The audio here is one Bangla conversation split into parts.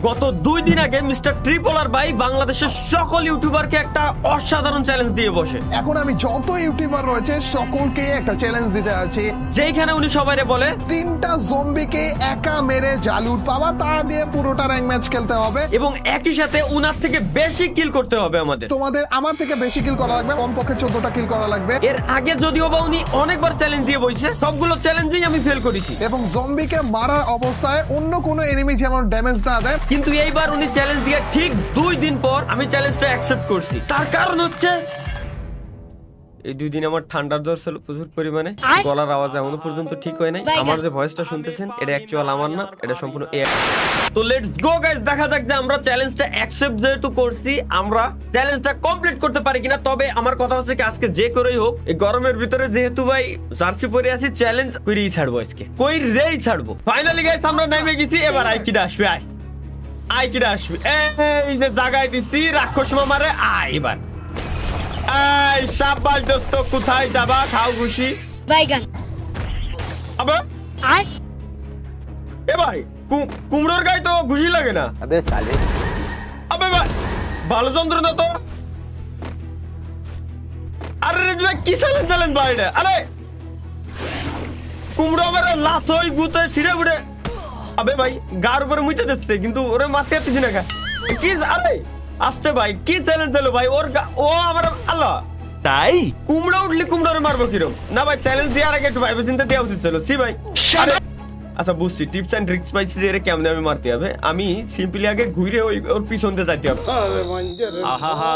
গত 2 দিন আগে মিস্টার ট্রিপলার ভাই বাংলাদেশের সকল ইউটিউবারকে একটা অসাধারণ চ্যালেঞ্জ দিয়ে বসে। এখন আমি যত ইউটিউবার রয়েছে সকলকে একটা চ্যালেঞ্জ দিতে আছি, যেখানে উনি সবাইরে বলে 3টা জম্বিকে একা মেরে জালুট পাওয়া, তা দিয়ে পুরোটা র্যাঙ্ক ম্যাচ খেলতে হবে এবং একই সাথে উনার থেকে বেশি কিল করতে হবে আমাদের। তোমাদের আমার থেকে বেশি কিল করা লাগবে, কমপক্ষে 14টা কিল করা লাগবে। এর আগে যদিও বা উনি অনেকবার চ্যালেঞ্জ দিয়ে বসে, সবগুলো চ্যালেঞ্জেই আমি ফেল করেছি এবং জম্বিকে মারার অবস্থায় অন্য কোনো এনিমি যেমন ড্যামেজ না দেয়। কিন্তু এইবার উনি চ্যালেঞ্জ দিয়ে ঠিক 2 দিন পর আমি চ্যালেঞ্জটা অ্যাকসেপ্ট করছি। তার কারণ হচ্ছে এই 2 দিন আমার ঠান্ডার জ্বর ছিল প্রচুর পরিমাণে, গলার আওয়াজ এখনো পর্যন্ত ঠিক হয় নাই। আমার যে ভয়েসটা শুনতেছেন এটা অ্যাকচুয়াল আমার না, এটা সম্পূর্ণ তো লেটস গো গাইস, দেখা যাক যে আমরা চ্যালেঞ্জটা অ্যাকসেপ্ট যেহেতু করছি আমরা চ্যালেঞ্জটা কমপ্লিট করতে পারি কিনা। তবে আমার কথা হচ্ছে কি আজকে যে করেই হোক এই গরমের ভিতরে যেহেতু ভাই জার্সি পরে আছি, চ্যালেঞ্জ করেই ছাড়বো আজকে, কইরেই ছাড়বো। ফাইনালি গাইস আমরা নেমে গেছি, এবার আইকিটা আসবে, আইকিটা আসবে। এই যে জায়গায় দিছি রাক্ষস মামারে, এবার এই শাবাশ দোস্ত, কোথায় যাবা? খাও খুশি বাইগান আবে আর এ ভাই কুমড়োর গায়ে তো খুশি লাগে না। আবে সালে আবে ভাই ভালো যন্ত্রণা তো। আরে রে ভাই কি চ্যালেঞ্জ ভাই এটা? আরে কুমড়ো আমার লাথ হই গুতে ছিঁড়ে উড়ে, আবে ভাই গার উপরে মুইতে দিচ্ছে কিন্তু ওরে মারতে পারতেছি না। কি আরে আসতে ভাই কি চ্যালেঞ্জ দিলো ভাই ওর, ও আমার আল্লাহ। তাই কুমড়ো উঠলে কুমড়োরে মারবো কিরম? না ভাই চ্যালেঞ্জ দেওয়ার আগে একটু ভাইবে চিন্তা দেওয়া উচিত ছিল। জি ভাই আচ্ছা বুঝছি, টিপস এন্ড ট্রিক্স পাইছি যে এর কেমনে আমি মারতে হবে। আমি সিম্পলি আগে ঘুরে ওর পিছন দিয়ে যাইতে হবে। আহা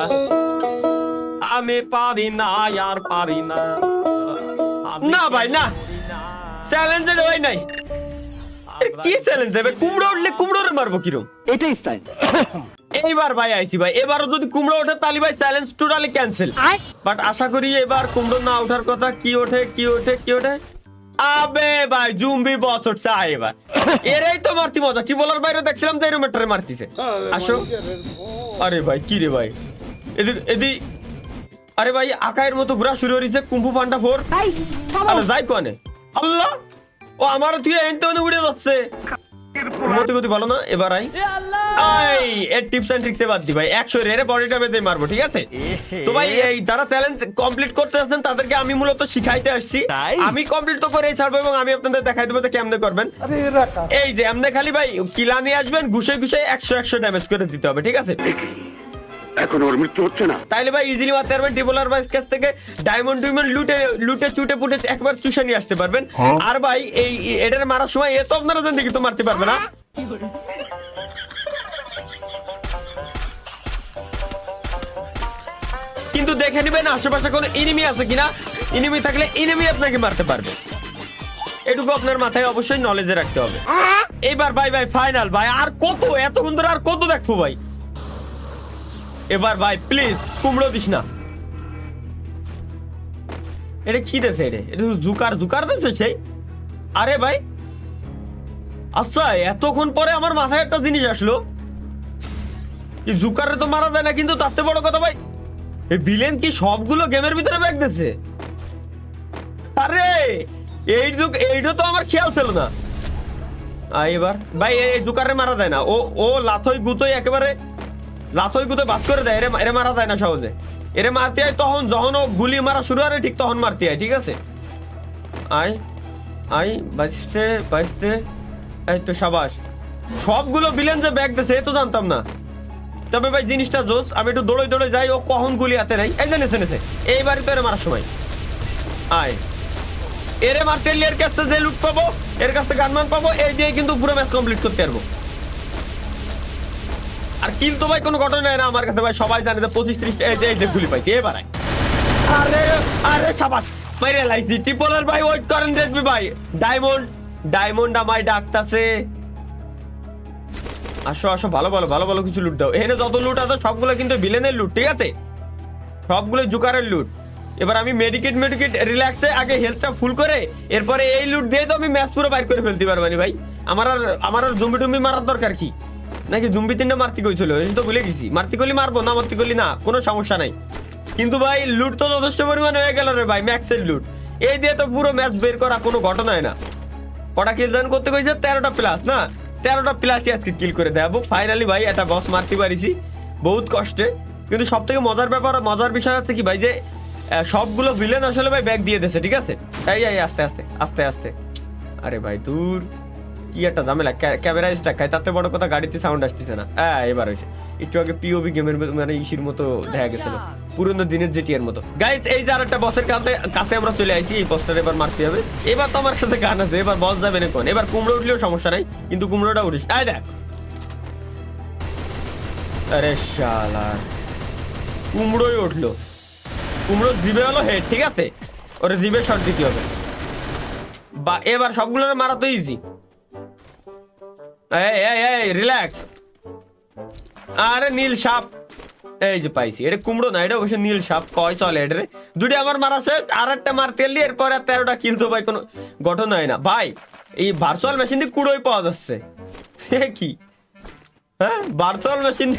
আমি পারি না আর পারি না। না ভাই না, চ্যালেঞ্জ এর ওই নাই। কি চ্যালেঞ্জ দেবে? কুমড়ো উঠলে কুমড়োরে মারবো কিরম? এটাই স্টাইল। এইবার ভাই আইছি ভাই, এবারও যদি কুমড়ো ওঠে তাহলে ভাই চ্যালেঞ্জ টোটালি ক্যান্সেল। বাট আশা করি এবার কুমড়ো না ওঠার কথা। কি ওঠে কি ওঠে কি ওঠে? আবে ভাই জুম্বি বস উঠছে এবার। এরাই তো মারতি মজা। টিবলার বাইরে দেখছিলাম তো এরম মেটারে মারতিছে। আসো। আরে ভাই কি রে ভাই, এদিক এদিক। আরে ভাই আকায়ের মতো ঘোরা শুরু হয়েছে কুম্ফু পান্ডা 4। আরে যাই কোনে আল্লাহ, ও আমার তুই এনতে উড়ে যাচ্ছে। মতি গতি ভালো না। এবার আই এর টিপস এন্ড ট্রিক্স বাদ দি ভাই, 100 এর বডিটা বেঁধে মারবো, ঠিক আছে? তো ভাই এই যারা চ্যালেঞ্জ কমপ্লিট করতে আসছেন তাদেরকে আমি মূলত শিখাইতে আসছি। আমি কমপ্লিট তো করেই ছাড়বো এবং আমি আপনাদের দেখাই দেবো কেমনে করবেন। এই যে এমনি খালি ভাই কিলা নিয়ে আসবেন, ঘুষে ঘুষে 100 ড্যামেজ করে দিতে হবে, ঠিক আছে? এখন ওর মৃত্যু হচ্ছে না, তাইলে ভাই ইজিলি মারতে পারবেন। টিবলার ভাই কাছ থেকে ডায়মন্ড লুটে চুটে পুটে একবার চুষে নিয়ে আসতে পারবেন। আর ভাই এই এটার মারার সময় এ তো আপনারা জিন্দেগি তো মারতে পারবে না। কিন্তু দেখে নিবেন আশেপাশে কোনো এনিমি আছে কিনা। এনিমি থাকলে এনিমি আপনাকে মারতে পারবে, এটুকু আপনার মাথায় অবশ্যই নলেজে রাখতে হবে। এইবার ভাই ফাইনাল ভাই, আর কত এতক্ষণ ধরে আর কত দেখবো ভাই। এবার ভাই প্লিজ কুমড়ো দিস না। এটা কি দেছে? এটা জুকার দিচ্ছে। আরে ভাই আচ্ছা এতক্ষণ পরে আমার মাথায় একটা জিনিস আসলো, জুকারে তো মারা যায় না, কিন্তু তাতে বড় কথা ভাই এই ভিলেন কি সবগুলো গেমের ভিতরে ব্যাগ দিচ্ছে? আরে এইটা তো আমার খেয়াল ছিল না। এবার ভাই এই জুকারে মারা যায় না, ও লাথই গুতোই একেবারে লাথই গুতো বাদ করে দেয়। এরে মারা যায় না সহজে। এরে মারতে হয় তখন যখন ও গুলি মারা শুরু হয়, ঠিক তখন মারতে হয়, ঠিক আছে? বাঁচতে এই তো সাবাস। সবগুলো ভিলেন যে ব্যাগ দিচ্ছে এ তো জানতাম না। তবে ভাই জিনিসটা জোস। আমি একটু দৌড়ে যাই, ও কখন গুলি হাতে নাই। এই জেনেছে এইবারই তো এরে মারার সময়। এরে মারতে এর কাছ থেকে যে লুট পাবো, এর কাছ থেকে গানমান পাবো, এই দিয়ে কিন্তু পুরো ম্যাচ কমপ্লিট করতে পারবো। আর কিল তো ভাই কোনো ঘটনা না আমার কাছে ভাই, সবাই জানে যে 25-30 এই যে গুলি পাইছি। এবার আরে সাবাস মাইরে লাইছি। টিপলার ভাই ওয়েট করেন, দেখবি ভাই ডায়মন্ড আমায় ডাকতাছে। আসো ভালো কিছু লুট দাও। এখানে যত লুট আছে সবগুলো কিন্তু ভিলেনের লুট, ঠিক আছে? সবগুলো জুকারের লুট। এবার আমি মেডিকেট রিল্যাক্সে আগে হেলথটা ফুল করে এরপরে এই লুট দিয়ে তো আমি ম্যাচ পুরো বাইর করে ফেলতে পারবো ভাই। আমার আর জম্বি মারার দরকার কি? নাকি জম্বি 3টা মারতে কইছিল, এই তো ভুলে গেছি। মারতে করলি মারবো, না মারতে করলি না, কোনো সমস্যা নাই। কিন্তু ভাই লুট তো যথেষ্ট পরিমাণে হয়ে গেল রে ভাই, ম্যাক্সের লুট। এই দিয়ে তো পুরো ম্যাচ বের করা কোনো ঘটনাই না। কটা কিল জান করতে কইছে? 13টা প্লাস না? 13টা প্লাসই আজকে কিল করে দেবো ফাইনালি ভাই একটা বস মারতে পারিছি বহুত কষ্টে। কিন্তু সব থেকে মজার ব্যাপার মজার বিষয় হচ্ছে কি ভাই যে সবগুলো ভিলেন আসলে ভাই ব্যাগ দিয়ে দিয়েছে ঠিক আছে। এই আস্তে আস্তে আস্তে আস্তে আরে ভাই দূর কি একটা ঝামেলা ক্যামেরা স্টাক খায় তাতে বড় কথা গাড়িতে সাউন্ড আসতেছে না। এবার হয়েছে একটু আগে পিওভি গেমের মানে ইসির মতো দেখা গেছিল পুরোনো দিনের জিটিআর মতো। গাইস এই যে আরেকটা বসের কাছে আমরা চলে আইছি এই বসটার এবার মারতে হবে। এবার তো আমার সাথে গান আছে এবার বস যাবে না কোন এবার কুমড়ো উঠলেও সমস্যা নাই কিন্তু কুমড়োটা উঠিস আয় দেখ আরে শালা কুমড়োই উঠলো কুমড়ো জিবে হলো হেড ঠিক আছে ওরে জিবে শট দিতে হবে বা এবার সবগুলোর মারা তো ইজি। এই রিল্যাক্স আরে নীল সাপ এই যে পাইছি এটা কুমড়ো না এটা অবশ্য নীল সাপ কয় চলে এটা রে দুটি আমার মারা শেষ আর একটা মারতে এলি এরপর 13টা কিল তো ভাই কোনো ঘটনা হয় না ভাই এই ভার্চুয়াল মেশিন দিয়ে কুড়োই পাওয়া যাচ্ছে কি হ্যাঁ ভার্চুয়াল মেশিন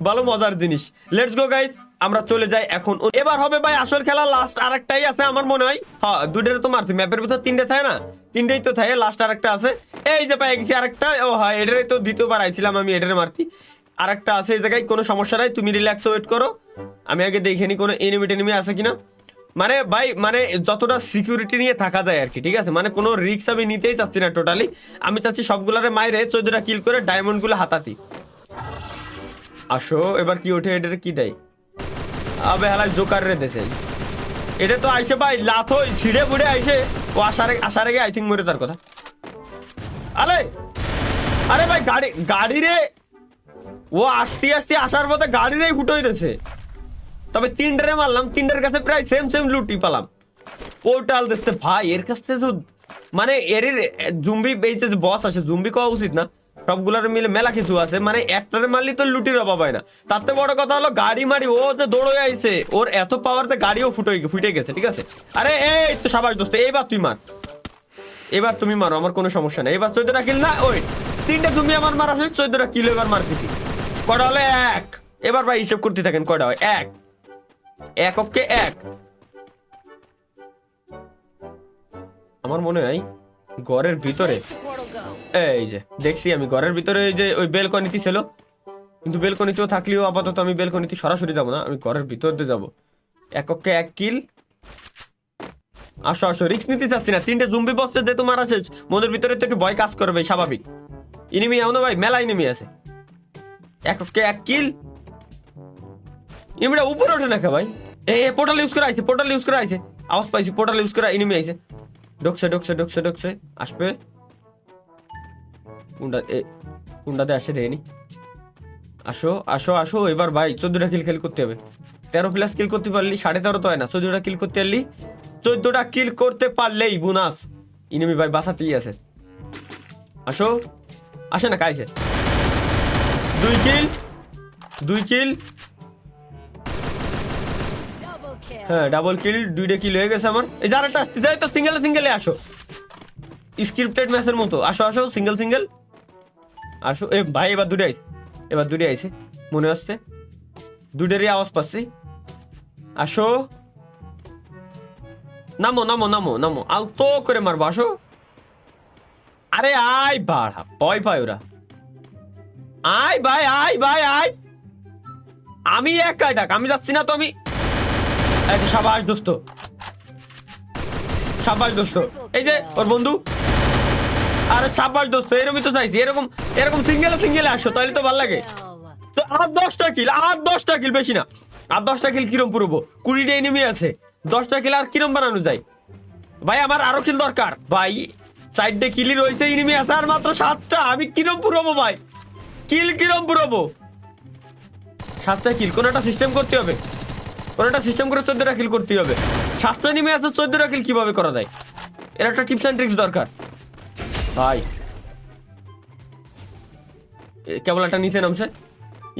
ভালো মজার জিনিস। লেটস গো গাইস আমরা চলে যাই এখন এবার হবে ভাই আসল খেলা লাস্ট আরেকটাই আছে আমার মনে হয় হ্যাঁ দুইটারে তো মারছি ম্যাপের ভিতর 3টে থাকে না 3টেই তো থাকে লাস্ট আরেকটা আছে এই যে পাই গেছি আরেকটা ও হ্যাঁ এটারে তো দ্বিতীয়বার আইছিলাম আমি এটারে মারছি আরেকটা আছে এই জায়গায় কোনো সমস্যা নাই তুমি রিল্যাক্স ওয়েট করো আমি আগে দেখে নি কোনো এনিমি আছে কিনা মানে ভাই মানে যতটা সিকিউরিটি নিয়ে থাকা যায় আর কি ঠিক আছে মানে কোনো রিস্ক আমি নিতেই চাচ্ছি না টোটালি আমি চাচ্ছি সবগুলারে মাইরে 14টা কিল করে ডায়মন্ড গুলো হাতাতি। আসো এবার কি ওঠে এটারে কি দেয় আবে হালাই জোকার রে দেশেন এটা তো আইসে ভাই লাথ ছিঁড়ে বুড়ে আইসে ও আসার আগে আই থিঙ্ক মরে তার কথা আরে ভাই গাড়ি রে ও আস্তে আস্তে আসার পথে গাড়ি রে ফুটোই দিয়েছে তবে 3টারে মারলাম 3টার কাছে প্রায় সেম লুটি পালাম পোর্টাল দেখতে ভাই এর কাছ থেকে তো মানে এর জুম্বি এই যে বস আছে জুম্বি কওয়া উচিত না সবগুলার মিলে মেলা কিছু আছে মানে একটারে মারলি তো লুটির অভাব হয় না তাতে বড় কথা হলো গাড়ি মারি ও যে দৌড়ে আইছে ওর এত পাওয়ারতে গাড়িও ফুটে গেছে ঠিক আছে। আরে এই তো সাবাস দোস্ত এবার তুমি মারো আমার কোনো সমস্যা নেই এবার 14টা কিল না ওই 3টে জুম্বি আমার মারা শেষ 14টা কিল এবার মারতেছি কটা হলো 1 এবার ভাই হিসেব করতে থাকেন কটা হয় 1 ওকে 1 আমার মনে হয় ঘরের ভিতরে এই যে দেখছি আমি ঘরের ভিতরে এই যে ওই বেলকনিতে ছিল কিন্তু বেলকনিতেও থাকলেও আপাতত আমি বেলকনিতে সরাসরি যাবো না আমি ঘরের ভিতর দিয়ে যাবো 1 ওকে 1 কিল আসো রিস্ক নিতে চাচ্ছি না 3টে জুম্বি বসছে যে তোমার আছে মনের ভিতরে তো একটু ভয় কাজ করবে স্বাভাবিক ইনিমি এমন ভাই মেলা ইনিমি আছে 1 ওকে 1 কিল ইনিমিটা উপরে ওঠে না ভাই পোর্টাল ইউজ করে আইছে আওয়াজ পাইছি পোর্টাল ইউজ করে ইনিমি আইছে ঢুকছে আসবে কুন্ডাতে আসে দেয়নি আসো এবার ভাই 14টা কিল করতে হবে 13 প্লাস কিল করতে পারলি 13.5 তো হয় না 14টা কিল করতে পারলি 14টা কিল করতে পারলেই বোনাস ইনিমি ভাই বাসাতেই আছে আসে না কাইছে 2 কিল হ্যাঁ ডাবল কিল 2টা কিল হয়ে গেছে আমার এই যারাটা আসতে যাই তো সিঙ্গেলে আসো স্ক্রিপ্টেড ম্যাচের মতো আসো সিঙ্গেল আসো এ ভাই এবার দুটো আইছে মনে হচ্ছে দুটোরই আওয়াজ পাচ্ছি আসো নামো আলতো করে মারবো আসো আরে আয় বাড়া ভয় পায় ওরা আয় ভাই আমি একাই দেখ আমি যাচ্ছি না তো আমি সাবাস দোস্ত এই যে ওর বন্ধু আরে সাবাস দোস্ত এরকমই তো চাইছি এরকম সিঙ্গেলে আসো তাহলে তো ভালো লাগে তো আর 10টা কিল বেশি না আর 10টা কিল কিরম পুরবো 20টা এনিমি আছে 10টা কিল আর কিরম বানানো যায় ভাই আমার আরো কিল দরকার ভাই সাইডে কিলি রয়েছে এনিমি আছে আর মাত্র 7টা আমি কিরম পুরবো ভাই কিরম পুরবো 7টা কিল কোনটা সিস্টেম করতে হবে কোনটা সিস্টেম করে 14টা কিল করতে হবে 7টা এনিমি আছে 14টা কিল কিভাবে করা যায় এর একটা টিপস এন্ড ট্রিক্স দরকার ভাই কেবল একটা নিচে নামছে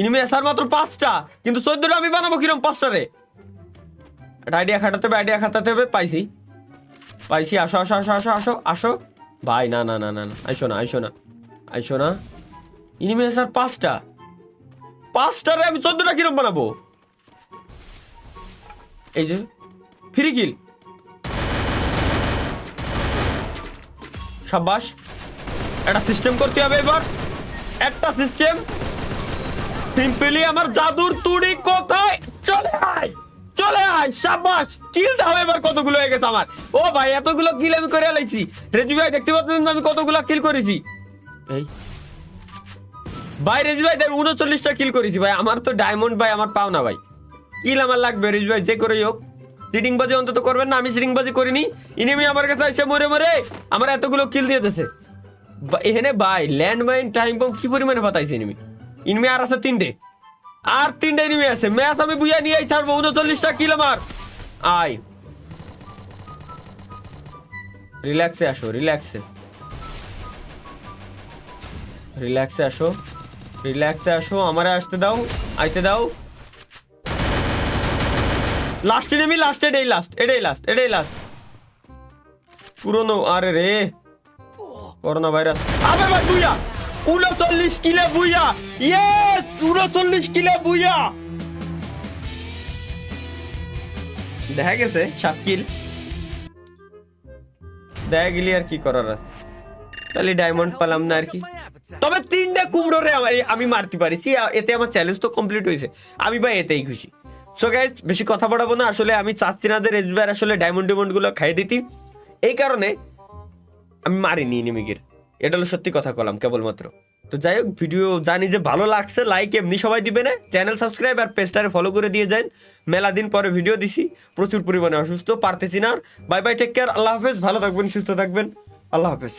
ইনিমি আসার মাত্র 5টা কিন্তু 14টা আমি বানাবো কিরম 5টা রে একটা আইডিয়া খাটাতে হবে পাইছি আসো ভাই না আইসো না ইনিমি আসার 5টা রে আমি 14টা কিরম বানাবো এই যে ফ্রি কিল সাবাস একটা সিস্টেম করতে হবে এবার, একটা সিস্টেম। সিম্পলি আমার জাদুর তুড়ি কোথায়, চলে আয় চলে আয়, শাবাশ। কিল দাও এবার, কতগুলো হয়ে গেছে আমার। ও ভাই এতগুলো কিল আমি করে আলাইছি। রেজু ভাই দেখতে পাচ্ছেন আমি কতগুলো কিল করেছি। এই ভাই রেজু ভাই 39টা কিল করেছি ভাই। আমার তো ডায়মন্ড ভাই, আমার পাও না ভাই। কিল আমার লাগবে রেজু ভাই, যে করে হোক। চিটিং বাজি অন্তত করবেন না, আমি চিটিং বাজি করিনি। ইনিমি আমার কাছে এসে মরে মরে আমার এতগুলো কিল দিয়ে দিয়েছে। এখানে ভাই ল্যান্ড মাইন টাইম বম কি পরিমাণে পাতাইছে ইনিমি। ইনিমি আর আছে 3টে, আর 3টে ইনিমি আছে। ম্যাচ আমি বুঝা নিয়ে ছাড়বো। 39টা কিল আমার। আয় রিল্যাক্সে আসো, রিল্যাক্সে রিল্যাক্সে আসো, রিল্যাক্সে আসো। আমারে আসতে দাও, আইতে দাও। লাস্ট এনিমি, লাস্ট, এটাই লাস্ট, এটাই লাস্ট, এটাই লাস্ট। পুরনো, আরে রে করোনা ভাইরাস। আবে ভাই বুইয়া 39 কিলে বুইয়া। ইয়েস 39 কিলে বুইয়া। দেখা গেছে 7 কিল দেখা গেলি, আর কি করার আছে। তাহলে ডায়মন্ড পেলাম না আর কি। তবে 3টে কুমড়ো রে আমি মারতে পারিছি, এতে আমার চ্যালেঞ্জ তো কমপ্লিট হয়েছে। আমি ভাই এতেই খুশি। সো গাইস বেশি কথা বাড়াবো না, আসলে আমি চাচ্ছি না রেজবার আসলে ডায়মন্ড গুলো খাই দিতি, এই কারণে আমি মারিনি এনিমিকে। এটা হলো সত্যি কথা কলাম কেবলমাত্র। তো যাই হোক, ভিডিও জানি যে ভালো লাগছে, লাইক এমনি সবাই দিবে না, চ্যানেল সাবস্ক্রাইব আর পেজটারে ফলো করে দিয়ে যান। মেলা দিন পরে ভিডিও দিছি, প্রচুর পরিমাণে অসুস্থ, পারতেছি না। বাই বাই, টেক কেয়ার, আল্লাহ হাফেজ। ভালো থাকবেন, সুস্থ থাকবেন, আল্লাহ হাফেজ।